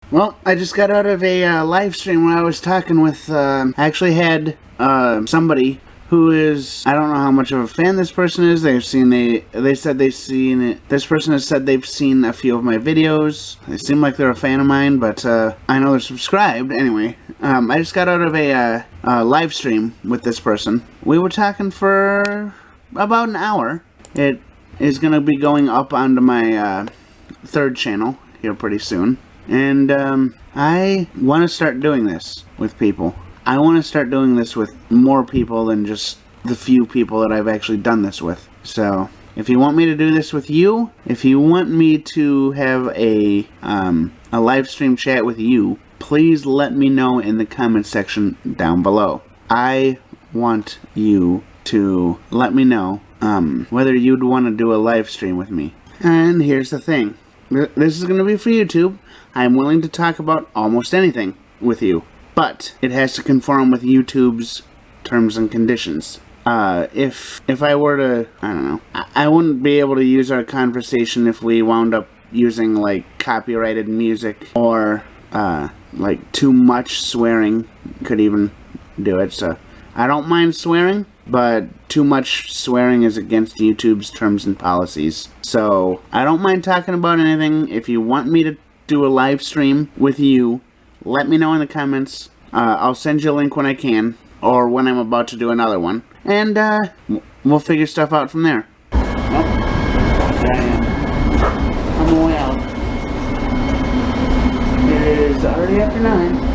Well, I just got out of a live stream where I was talking with, I actually had somebody who is, I don't know how much of a fan this person is. They said they've seen it. This person has said they've seen a few of my videos. They seem like they're a fan of mine, but I know they're subscribed. Anyway, I just got out of a live stream with this person. We were talking for about an hour. It is going to be going up onto my third channel here pretty soon. And I want to start doing this with people. I want to start doing this with more people than just the few people that I've actually done this with. So, if you want me to do this with you, if you want me to have a live stream chat with you, please let me know in the comment section down below. I want you to let me know whether you'd want to do a live stream with me. And here's the thing. This is going to be for YouTube. I'm willing to talk about almost anything with you, but it has to conform with YouTube's terms and conditions. If I were to, I don't know, I wouldn't be able to use our conversation if we wound up using, like, copyrighted music or, like, too much swearing could even do it, so I don't mind swearing, but too much swearing is against YouTube's terms and policies. So, I don't mind talking about anything. If you want me to do a live stream with you, let me know in the comments. I'll send you a link when I can, or when I'm about to do another one. And, we'll figure stuff out from there. Well, there I am. On the way out. It is already after 9.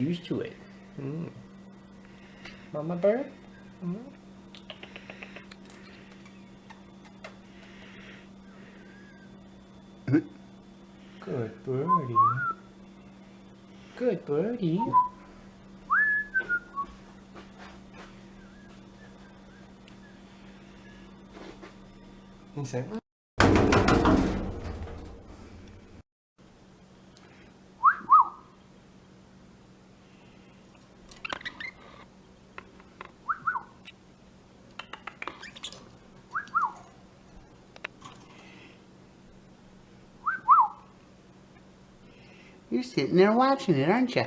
used to it. Mama bird? Good birdie. Good birdie. He said, You're sitting there watching it, aren't you?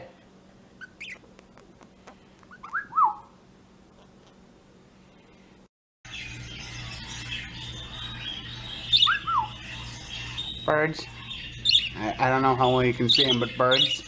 Birds. I don't know how well you can see them, but birds.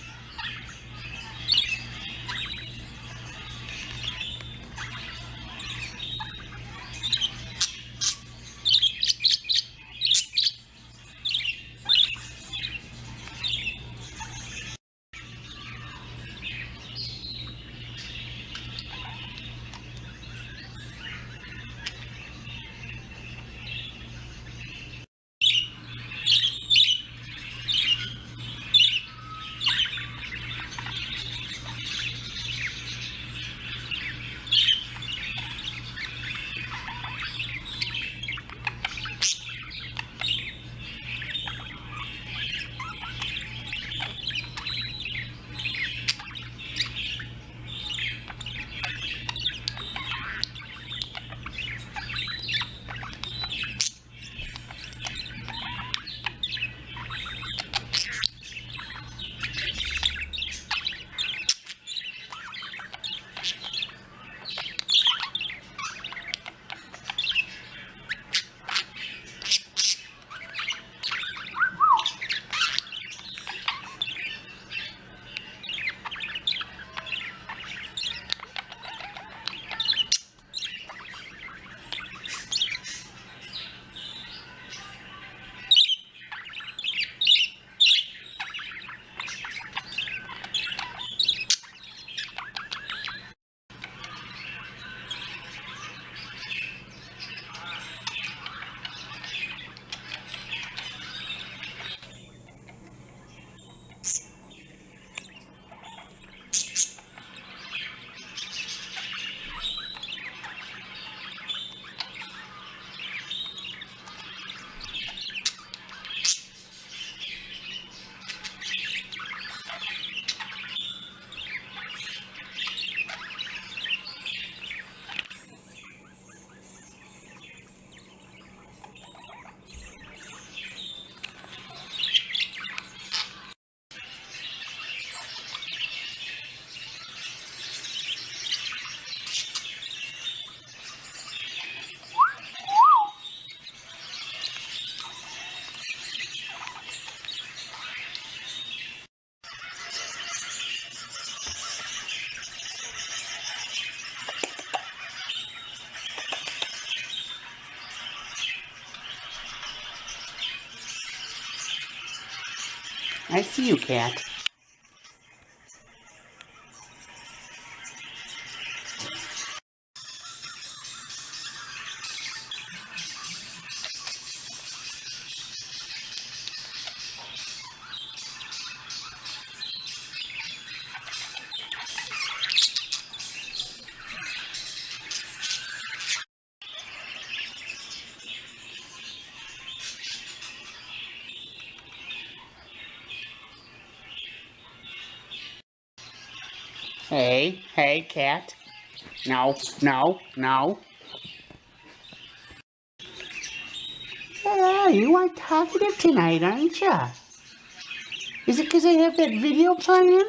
I see you, cat. Hey, cat. No, no, no. You are talkative tonight, aren't you? Is it because I have that video playing?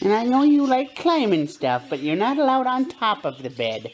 And I know you like climbing stuff, but you're not allowed on top of the bed.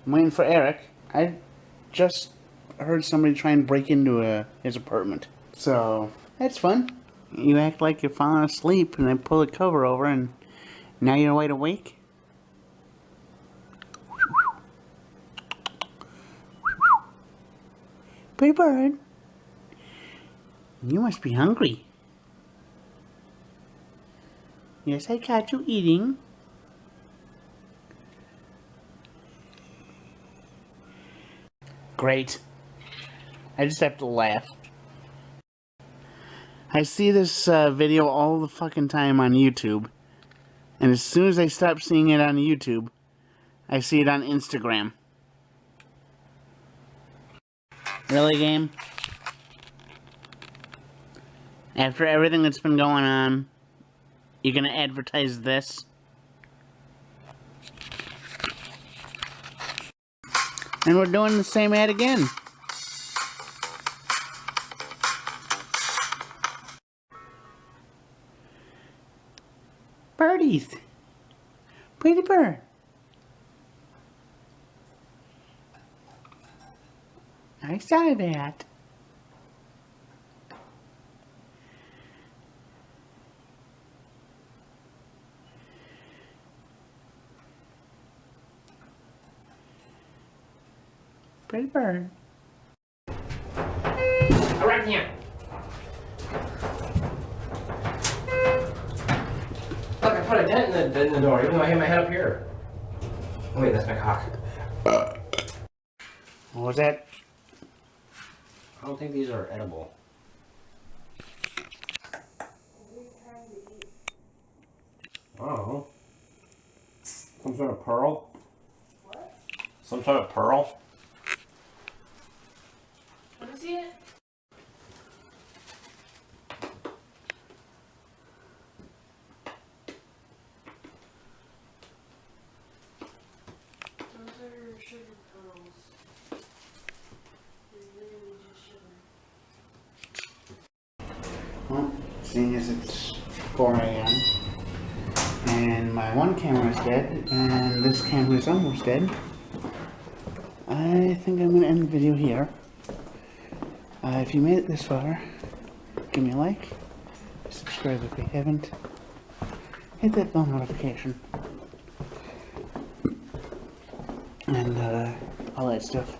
I'm waiting for Eric. I just heard somebody try and break into his apartment. So, that's fun. You act like you're falling asleep and then pull the cover over and now you're wide awake? Pretty bird. You must be hungry. Yes, I caught you eating. Great. I just have to laugh. I see this video all the fucking time on YouTube. And as soon as I stop seeing it on YouTube, I see it on Instagram. Really, game? After everything that's been going on, you're gonna advertise this? And we're doing the same ad again. Birdies. Pretty bird. I saw that. Pretty bird. Right here. Look, I put a dent in the door, even though I had my head up here. Oh, wait, that's my cock. What was that? I don't think these are edible. Oh. Some sort of pearl? What? Some sort of pearl? Let me see it. Those are sugar pearls. They're literally just sugar. Well, seeing as it's 4 a.m. and my one camera is dead and this camera is almost dead, I think I'm going to end the video here. If you made it this far, give me a like, subscribe if you haven't, hit that bell notification, and all that stuff.